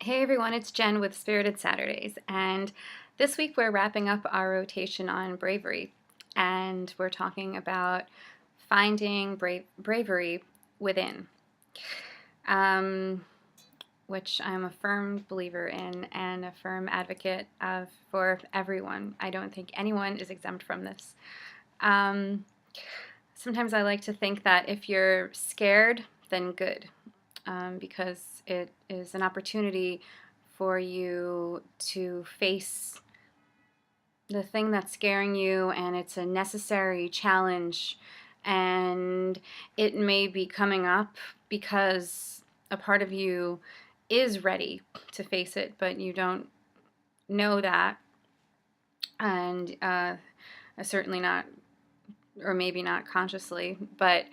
Hey everyone, it's Jen with Spirited Saturdays, and this week we're wrapping up our rotation on bravery, and we're talking about finding bravery within, um, which I'm a firm believer in and a firm advocate of for everyone. I don't think anyone is exempt from this. Um, Sometimes I like to think that if you're scared, then good. Because it is an opportunity for you to face the thing that's scaring you, and it's a necessary challenge, and it may be coming up because a part of you is ready to face it, but you don't know that, and certainly not, or maybe not consciously, but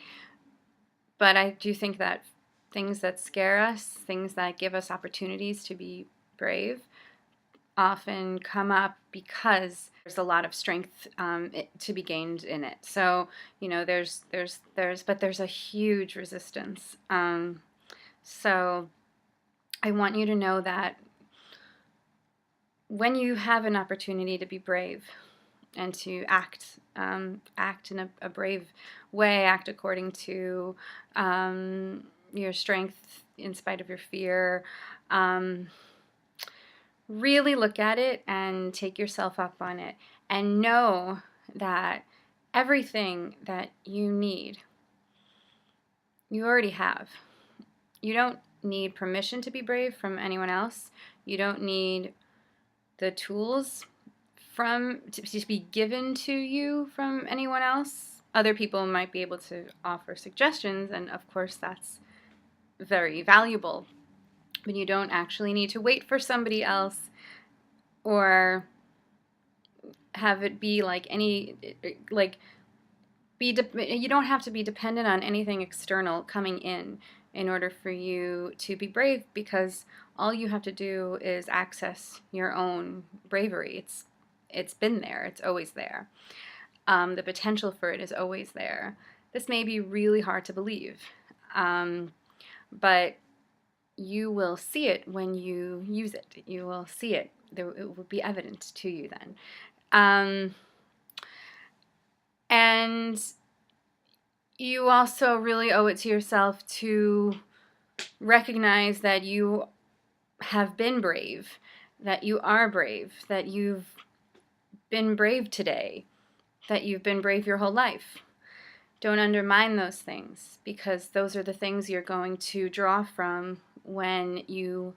I do think that things that scare us, things that give us opportunities to be brave, often come up because there's a lot of strength to be gained in it. So, you know, but there's a huge resistance. So I want you to know that when you have an opportunity to be brave and to act in a brave way, act according to your strength in spite of your fear. Really look at it and take yourself up on it, and know that everything that you need, you already have. You don't need permission to be brave from anyone else. You don't need the tools to be given to you from anyone else. Other people might be able to offer suggestions, and of course that's very valuable. But you don't actually need to wait for somebody else or have it be like you don't have to be dependent on anything external coming in order for you to be brave, because all you have to do is access your own bravery. It's been there. It's always there. The potential for it is always there. This may be really hard to believe, but you will see it when you use it. You will see it. It will be evident to you then. And you also really owe it to yourself to recognize that you have been brave, that you are brave, that you've been brave today, that you've been brave your whole life. Don't undermine those things, because those are the things you're going to draw from when you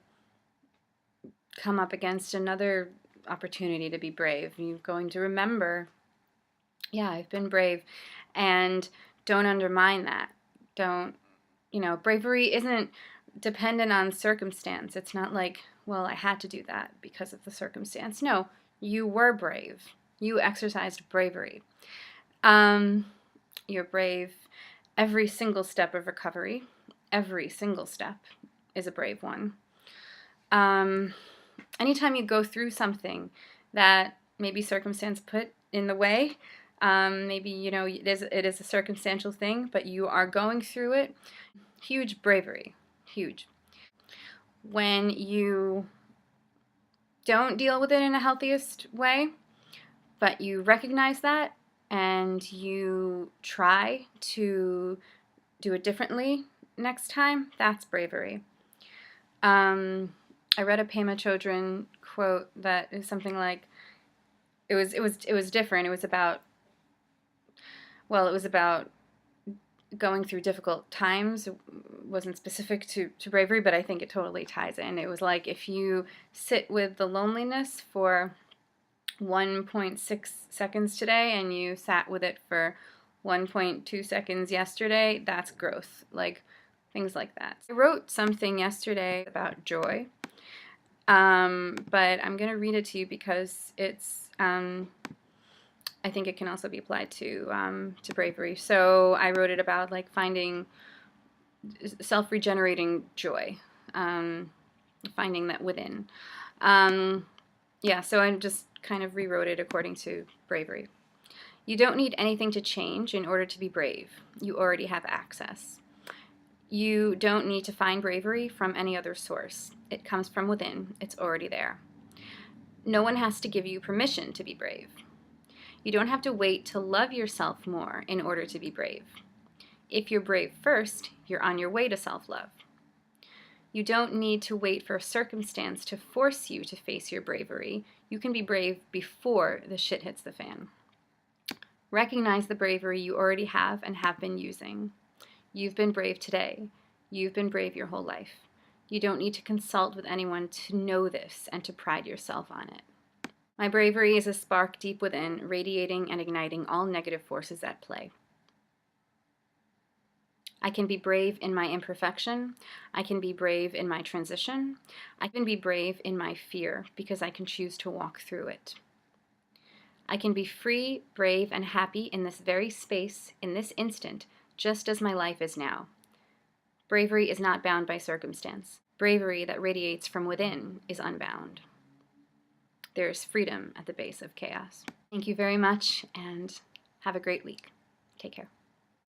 come up against another opportunity to be brave. You're going to remember, yeah, I've been brave, and don't undermine that. Bravery isn't dependent on circumstance. It's not like, well, I had to do that because of the circumstance. No, you were brave. You exercised bravery. You're brave every single step of recovery. Every single step is a brave one. Anytime you go through something that maybe circumstance put in the way, maybe it is a circumstantial thing, but you are going through it. Huge bravery, huge. When you don't deal with it in a healthiest way, but you recognize that and you try to do it differently next time, that's bravery. I read a Pema Chodron quote that is something like, it was different. It was about going through difficult times. It wasn't specific to bravery, but I think it totally ties in. It was like, if you sit with the loneliness for 1.6 seconds today and you sat with it for 1.2 seconds yesterday, that's growth. Like, things like that. I wrote something yesterday about joy, but I'm going to read it to you because it's I think it can also be applied to bravery. So I wrote it about like finding self-regenerating joy, finding that within. So I just kind of rewrote it according to bravery. You don't need anything to change in order to be brave. You already have access. You don't need to find bravery from any other source. It comes from within. It's already there. No one has to give you permission to be brave. You don't have to wait to love yourself more in order to be brave. If you're brave first, you're on your way to self-love. You don't need to wait for a circumstance to force you to face your bravery. You can be brave before the shit hits the fan. Recognize the bravery you already have and have been using. You've been brave today. You've been brave your whole life. You don't need to consult with anyone to know this and to pride yourself on it. My bravery is a spark deep within, radiating and igniting all negative forces at play. I can be brave in my imperfection. I can be brave in my transition. I can be brave in my fear because I can choose to walk through it. I can be free, brave, and happy in this very space, in this instant, just as my life is now. Bravery is not bound by circumstance. Bravery that radiates from within is unbound. There is freedom at the base of chaos. Thank you very much, and have a great week. Take care.